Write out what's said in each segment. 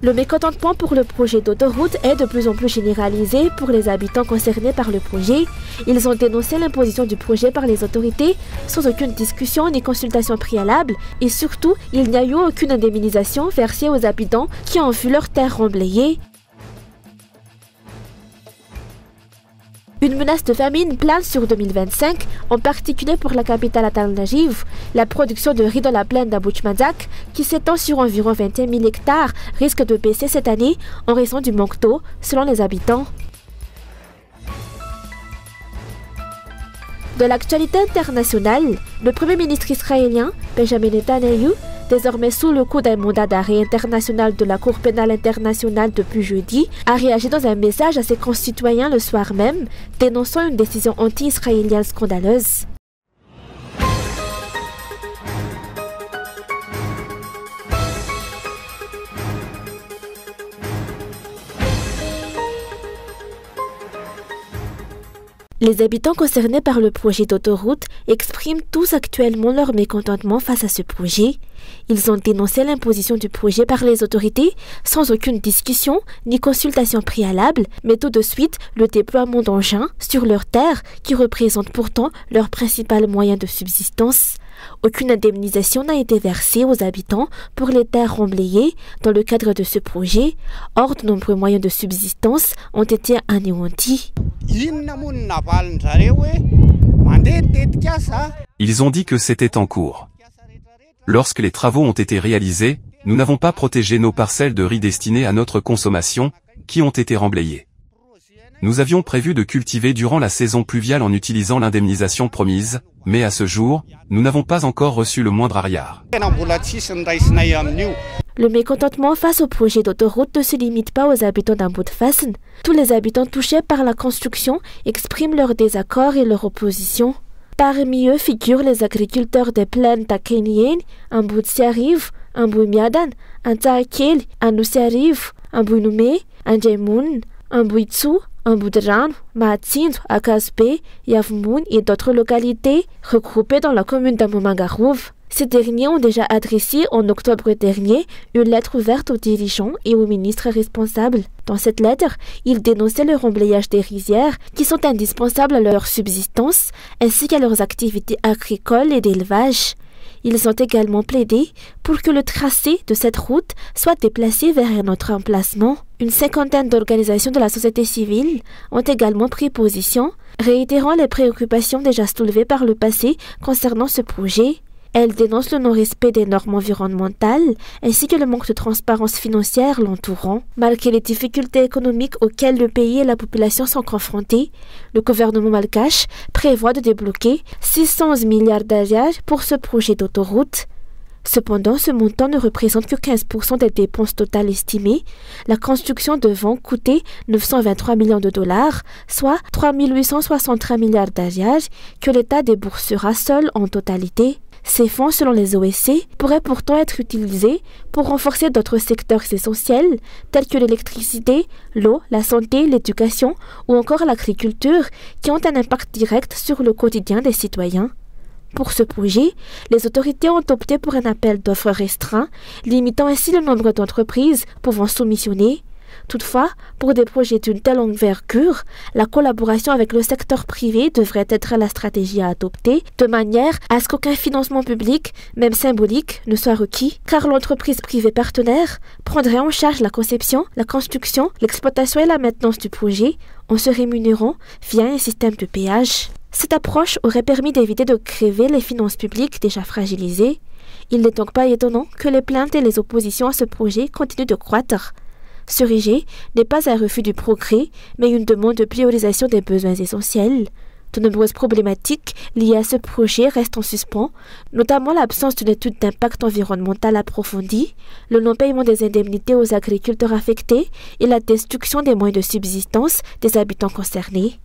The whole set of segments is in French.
Le mécontentement pour le projet d'autoroute est de plus en plus généralisé pour les habitants concernés par le projet. Ils ont dénoncé l'imposition du projet par les autorités sans aucune discussion ni consultation préalable et surtout, il n'y a eu aucune indemnisation versée aux habitants qui ont vu leurs terres remblayées. Une menace de famine plane sur 2025, en particulier pour la capitale à Tal Najiv. La production de riz dans la plaine d'Abouchmadzak, qui s'étend sur environ 21 000 hectares, risque de baisser cette année en raison du manque d'eau, selon les habitants. De l'actualité internationale, le Premier ministre israélien, Benjamin Netanyahu, désormais sous le coup d'un mandat d'arrêt international de la Cour pénale internationale depuis jeudi, a réagi dans un message à ses concitoyens le soir même, dénonçant une décision anti-israélienne scandaleuse. Les habitants concernés par le projet d'autoroute expriment tous actuellement leur mécontentement face à ce projet. Ils ont dénoncé l'imposition du projet par les autorités sans aucune discussion ni consultation préalable, mais tout de suite le déploiement d'engins sur leurs terres qui représentent pourtant leur principal moyen de subsistance. Aucune indemnisation n'a été versée aux habitants pour les terres remblayées dans le cadre de ce projet. Or, de nombreux moyens de subsistance ont été anéantis. Ils ont dit que c'était en cours. Lorsque les travaux ont été réalisés, nous n'avons pas protégé nos parcelles de riz destinées à notre consommation, qui ont été remblayées. Nous avions prévu de cultiver durant la saison pluviale en utilisant l'indemnisation promise, mais à ce jour, nous n'avons pas encore reçu le moindre arrière. Le mécontentement face au projet d'autoroute ne se limite pas aux habitants d'Amboudfassen. Tous les habitants touchés par la construction expriment leur désaccord et leur opposition. Parmi eux figurent les agriculteurs des plaines d'Akenien, Amboud-Siariv, Amboud-Miadan, Antakel, Anousiariv, Amboud-Noumé, Anjemoun, Amboud-Tsou, Amboudran, Mahatsind, Akasbe, Yavmoun et d'autres localités regroupées dans la commune d'Amomangarouv. Ces derniers ont déjà adressé en octobre dernier une lettre ouverte aux dirigeants et aux ministres responsables. Dans cette lettre, ils dénonçaient le remblayage des rizières qui sont indispensables à leur subsistance ainsi qu'à leurs activités agricoles et d'élevage. Ils ont également plaidé pour que le tracé de cette route soit déplacé vers un autre emplacement. Une cinquantaine d'organisations de la société civile ont également pris position, réitérant les préoccupations déjà soulevées par le passé concernant ce projet. Elles dénoncent le non-respect des normes environnementales ainsi que le manque de transparence financière l'entourant. Malgré les difficultés économiques auxquelles le pays et la population sont confrontés, le gouvernement malgache prévoit de débloquer 611 milliards d'arias pour ce projet d'autoroute. Cependant, ce montant ne représente que 15% des dépenses totales estimées, la construction devant coûter 923 millions de dollars, soit 3 863 milliards d'arias que l'État déboursera seul en totalité. Ces fonds, selon les OSC, pourraient pourtant être utilisés pour renforcer d'autres secteurs essentiels tels que l'électricité, l'eau, la santé, l'éducation ou encore l'agriculture qui ont un impact direct sur le quotidien des citoyens. Pour ce projet, les autorités ont opté pour un appel d'offres restreint, limitant ainsi le nombre d'entreprises pouvant soumissionner. Toutefois, pour des projets d'une telle envergure, la collaboration avec le secteur privé devrait être la stratégie à adopter, de manière à ce qu'aucun financement public, même symbolique, ne soit requis, car l'entreprise privée partenaire prendrait en charge la conception, la construction, l'exploitation et la maintenance du projet, en se rémunérant via un système de péage. Cette approche aurait permis d'éviter de grever les finances publiques déjà fragilisées. Il n'est donc pas étonnant que les plaintes et les oppositions à ce projet continuent de croître. Ce rejet n'est pas un refus du progrès, mais une demande de priorisation des besoins essentiels. De nombreuses problématiques liées à ce projet restent en suspens, notamment l'absence d'une étude d'impact environnemental approfondie, le non-paiement des indemnités aux agriculteurs affectés et la destruction des moyens de subsistance des habitants concernés.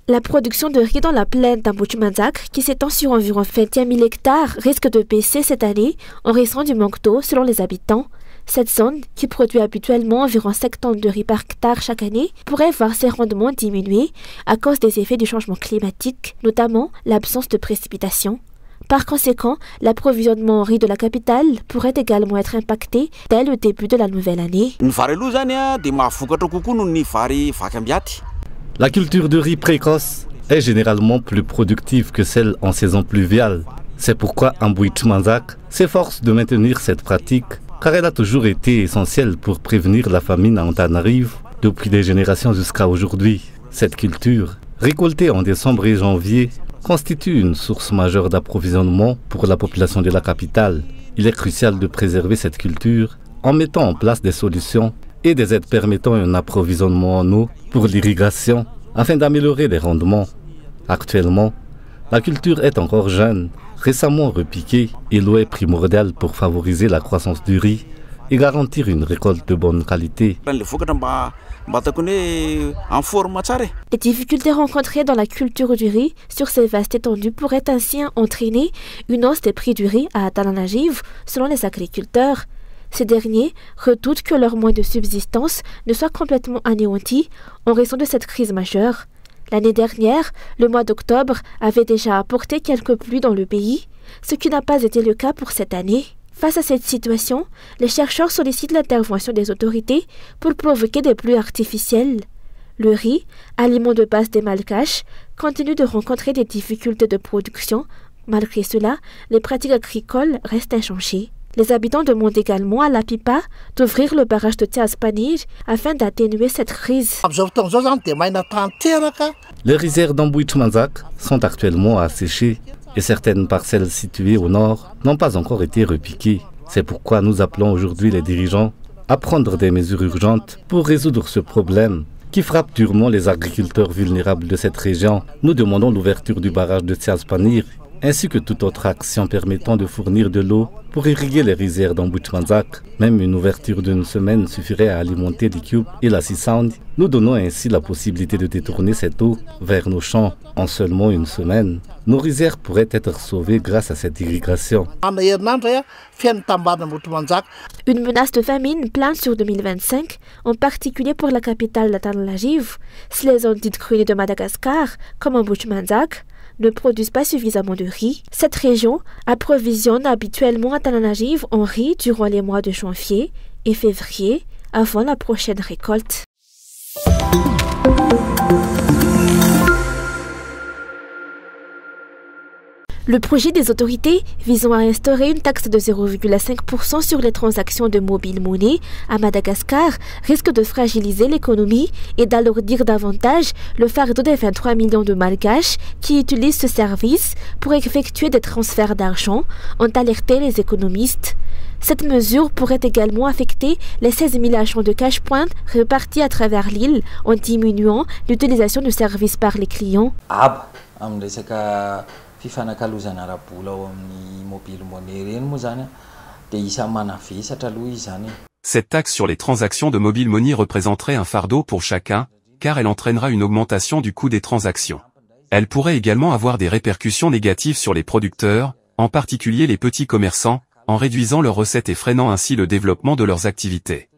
La production de riz dans la plaine d'Abouchmadzak, qui s'étend sur environ 21 000 hectares, risque de baisser cette année en raison du manque d'eau selon les habitants. Cette zone, qui produit habituellement environ 7 tonnes de riz par hectare chaque année, pourrait voir ses rendements diminuer à cause des effets du changement climatique, notamment l'absence de précipitations. Par conséquent, l'approvisionnement en riz de la capitale pourrait également être impacté dès le début de la nouvelle année. La culture de riz précoce est généralement plus productive que celle en saison pluviale. C'est pourquoi Amboui-Tchoumanzak s'efforce de maintenir cette pratique, car elle a toujours été essentielle pour prévenir la famine à Antananarivo depuis des générations jusqu'à aujourd'hui. Cette culture, récoltée en décembre et janvier, constitue une source majeure d'approvisionnement pour la population de la capitale. Il est crucial de préserver cette culture en mettant en place des solutions et des aides permettant un approvisionnement en eau pour l'irrigation afin d'améliorer les rendements. Actuellement, la culture est encore jeune, récemment repiquée, et l'eau est primordiale pour favoriser la croissance du riz et garantir une récolte de bonne qualité. Les difficultés rencontrées dans la culture du riz sur ces vastes étendues pourraient ainsi entraîner une hausse des prix du riz à Antananarivo, selon les agriculteurs. Ces derniers redoutent que leur moyen de subsistance ne soit complètement anéanti en raison de cette crise majeure. L'année dernière, le mois d'octobre avait déjà apporté quelques pluies dans le pays, ce qui n'a pas été le cas pour cette année. Face à cette situation, les chercheurs sollicitent l'intervention des autorités pour provoquer des pluies artificielles. Le riz, aliment de base des Malgaches, continue de rencontrer des difficultés de production. Malgré cela, les pratiques agricoles restent inchangées. Les habitants demandent également à la PIPA d'ouvrir le barrage de Tiaspanir afin d'atténuer cette crise. Les rizières d'Amboui-Tchoumanzak sont actuellement asséchées et certaines parcelles situées au nord n'ont pas encore été repiquées. C'est pourquoi nous appelons aujourd'hui les dirigeants à prendre des mesures urgentes pour résoudre ce problème qui frappe durement les agriculteurs vulnérables de cette région. Nous demandons l'ouverture du barrage de Tiaspanir ainsi que toute autre action permettant de fournir de l'eau pour irriguer les rizières d'Amboui-Tchoumanzak. Même une ouverture d'une semaine suffirait à alimenter l'Ikyup et la Sisand. Nous donnons ainsi la possibilité de détourner cette eau vers nos champs. En seulement une semaine, nos rizières pourraient être sauvées grâce à cette irrigation. Une menace de famine plane sur 2025, en particulier pour la capitale d'Antananarivo, si les zones dites crues de Madagascar, comme Amboui-Tchoumanzak, ne produisent pas suffisamment de riz. Cette région approvisionne habituellement Antananarivo en riz durant les mois de janvier et février, avant la prochaine récolte. Le projet des autorités visant à instaurer une taxe de 0,5% sur les transactions de mobile money à Madagascar risque de fragiliser l'économie et d'alourdir davantage le fardeau des 23 millions de Malgaches qui utilisent ce service pour effectuer des transferts d'argent, ont alerté les économistes. Cette mesure pourrait également affecter les 16 000 agents de cash point répartis à travers l'île en diminuant l'utilisation du service par les clients. Cette taxe sur les transactions de mobile money représenterait un fardeau pour chacun, car elle entraînera une augmentation du coût des transactions. Elle pourrait également avoir des répercussions négatives sur les producteurs, en particulier les petits commerçants, en réduisant leurs recettes et freinant ainsi le développement de leurs activités.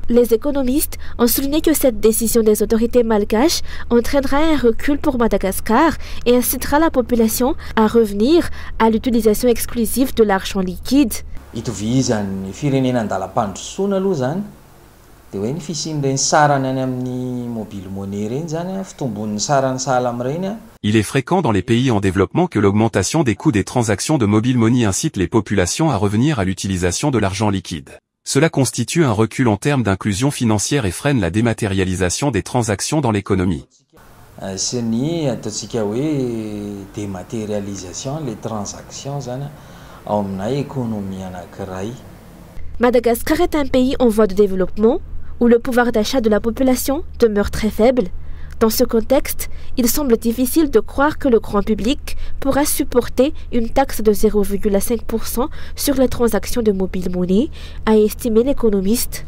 Les économistes ont souligné que cette décision des autorités malgaches entraînera un recul pour Madagascar et incitera la population à revenir à l'utilisation exclusive de l'argent liquide. Il est fréquent dans les pays en développement que l'augmentation des coûts des transactions de mobile money incite les populations à revenir à l'utilisation de l'argent liquide. Cela constitue un recul en termes d'inclusion financière et freine la dématérialisation des transactions dans l'économie. Madagascar est un pays en voie de développement où le pouvoir d'achat de la population demeure très faible. Dans ce contexte, il semble difficile de croire que le grand public pourra supporter une taxe de 0,5% sur les transactions de mobile money, a estimé l'économiste.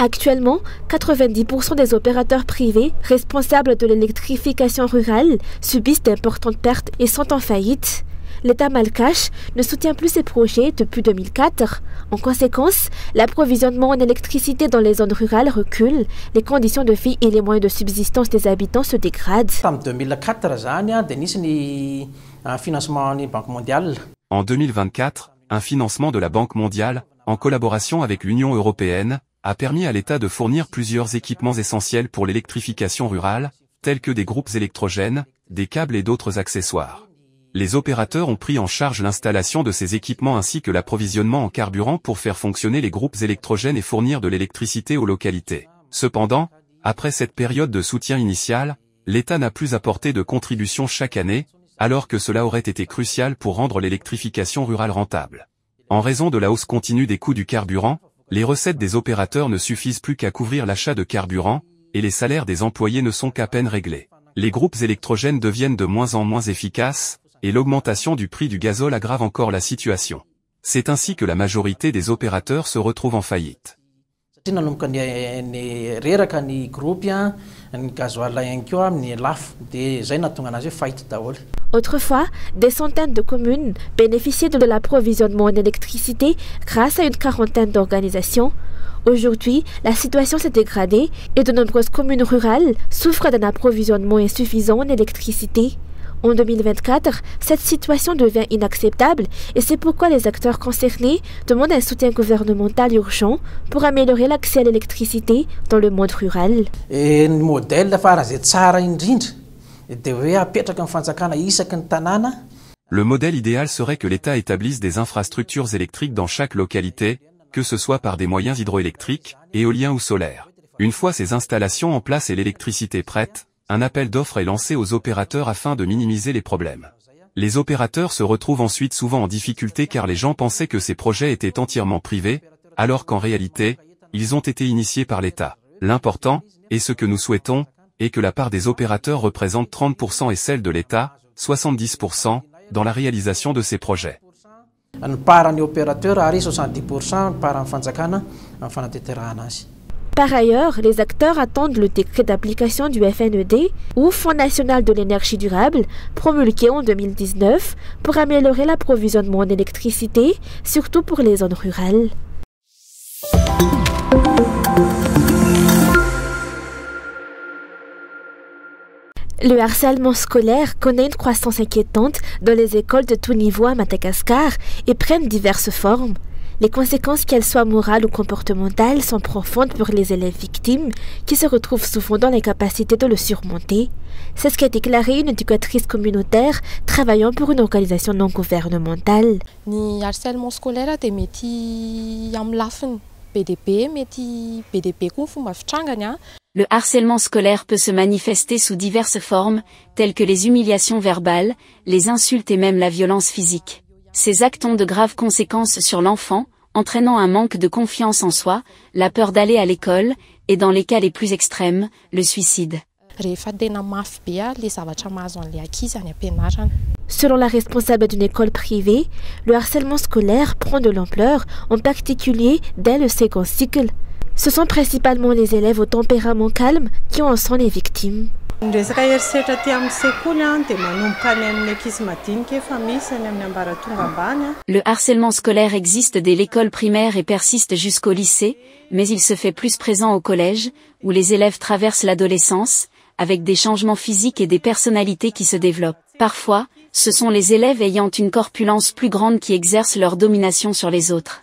Actuellement, 90% des opérateurs privés responsables de l'électrification rurale subissent d'importantes pertes et sont en faillite. L'État malgache ne soutient plus ces projets depuis 2004. En conséquence, l'approvisionnement en électricité dans les zones rurales recule, les conditions de vie et les moyens de subsistance des habitants se dégradent. En 2024, un financement de la Banque mondiale, en collaboration avec l'Union européenne, a permis à l'État de fournir plusieurs équipements essentiels pour l'électrification rurale, tels que des groupes électrogènes, des câbles et d'autres accessoires. Les opérateurs ont pris en charge l'installation de ces équipements ainsi que l'approvisionnement en carburant pour faire fonctionner les groupes électrogènes et fournir de l'électricité aux localités. Cependant, après cette période de soutien initial, l'État n'a plus apporté de contribution chaque année, alors que cela aurait été crucial pour rendre l'électrification rurale rentable. En raison de la hausse continue des coûts du carburant, les recettes des opérateurs ne suffisent plus qu'à couvrir l'achat de carburant, et les salaires des employés ne sont qu'à peine réglés. Les groupes électrogènes deviennent de moins en moins efficaces, et l'augmentation du prix du gazole aggrave encore la situation. C'est ainsi que la majorité des opérateurs se retrouvent en faillite. Autrefois, des centaines de communes bénéficiaient de l'approvisionnement en électricité grâce à une quarantaine d'organisations. Aujourd'hui, la situation s'est dégradée et de nombreuses communes rurales souffrent d'un approvisionnement insuffisant en électricité. En 2024, cette situation devient inacceptable et c'est pourquoi les acteurs concernés demandent un soutien gouvernemental urgent pour améliorer l'accès à l'électricité dans le monde rural. Le modèle idéal serait que l'État établisse des infrastructures électriques dans chaque localité, que ce soit par des moyens hydroélectriques, éoliens ou solaires. Une fois ces installations en place et l'électricité prête, un appel d'offres est lancé aux opérateurs afin de minimiser les problèmes. Les opérateurs se retrouvent ensuite souvent en difficulté car les gens pensaient que ces projets étaient entièrement privés, alors qu'en réalité, ils ont été initiés par l'État. L'important, et ce que nous souhaitons, est que la part des opérateurs représente 30% et celle de l'État, 70%, dans la réalisation de ces projets. Par ailleurs, les acteurs attendent le décret d'application du FNED ou Fonds national de l'énergie durable, promulgué en 2019 pour améliorer l'approvisionnement en électricité, surtout pour les zones rurales. Le harcèlement scolaire connaît une croissance inquiétante dans les écoles de tout niveau à Madagascar et prennent diverses formes. Les conséquences, qu'elles soient morales ou comportementales, sont profondes pour les élèves victimes qui se retrouvent souvent dans l'incapacité de le surmonter. C'est ce qu'a déclaré une éducatrice communautaire travaillant pour une organisation non gouvernementale. Le harcèlement scolaire est Le harcèlement scolaire peut se manifester sous diverses formes, telles que les humiliations verbales, les insultes et même la violence physique. Ces actes ont de graves conséquences sur l'enfant, entraînant un manque de confiance en soi, la peur d'aller à l'école, et dans les cas les plus extrêmes, le suicide. Selon la responsable d'une école privée, le harcèlement scolaire prend de l'ampleur, en particulier dès le second cycle. Ce sont principalement les élèves au tempérament calme qui en sont les victimes. Le harcèlement scolaire existe dès l'école primaire et persiste jusqu'au lycée, mais il se fait plus présent au collège, où les élèves traversent l'adolescence, avec des changements physiques et des personnalités qui se développent. Parfois, ce sont les élèves ayant une corpulence plus grande qui exercent leur domination sur les autres.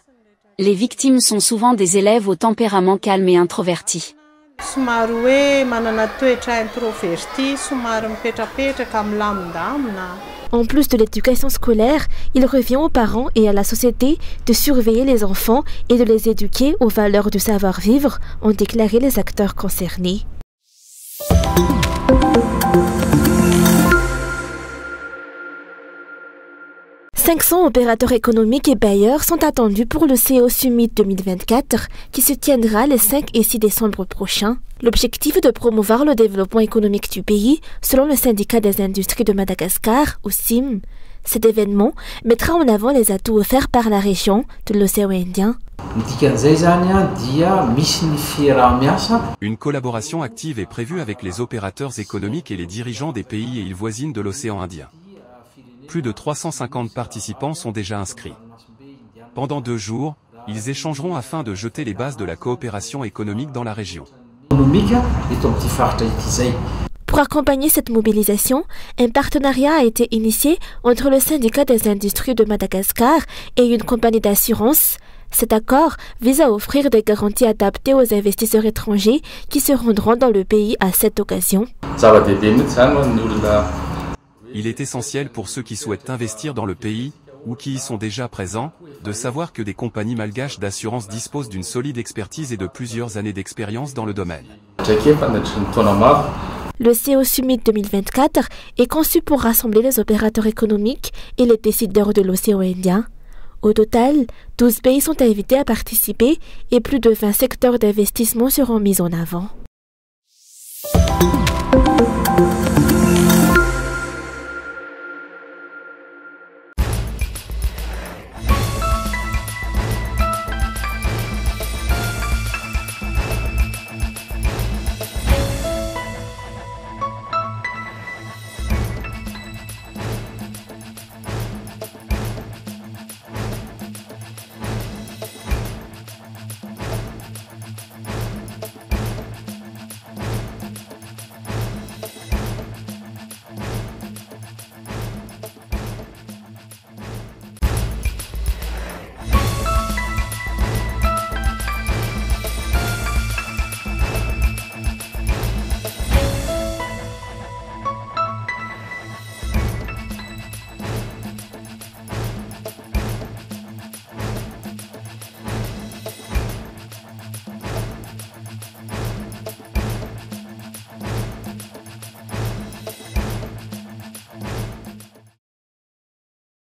Les victimes sont souvent des élèves au tempérament calme et introverti. En plus de l'éducation scolaire, il revient aux parents et à la société de surveiller les enfants et de les éduquer aux valeurs du savoir-vivre, ont déclaré les acteurs concernés. « 500 opérateurs économiques et bailleurs sont attendus pour le CO Summit 2024 qui se tiendra les 5 et 6 décembre prochains. L'objectif est de promouvoir le développement économique du pays selon le syndicat des industries de Madagascar, ou SIM. Cet événement mettra en avant les atouts offerts par la région de l'océan Indien. Une collaboration active est prévue avec les opérateurs économiques et les dirigeants des pays et îles voisines de l'océan Indien. Plus de 350 participants sont déjà inscrits. Pendant 2 jours, ils échangeront afin de jeter les bases de la coopération économique dans la région. Pour accompagner cette mobilisation, un partenariat a été initié entre le syndicat des industries de Madagascar et une compagnie d'assurance. Cet accord vise à offrir des garanties adaptées aux investisseurs étrangers qui se rendront dans le pays à cette occasion. Il est essentiel pour ceux qui souhaitent investir dans le pays, ou qui y sont déjà présents, de savoir que des compagnies malgaches d'assurance disposent d'une solide expertise et de plusieurs années d'expérience dans le domaine. Le CO Summit 2024 est conçu pour rassembler les opérateurs économiques et les décideurs de l'océan Indien. Au total, 12 pays sont invités à participer et plus de 20 secteurs d'investissement seront mis en avant.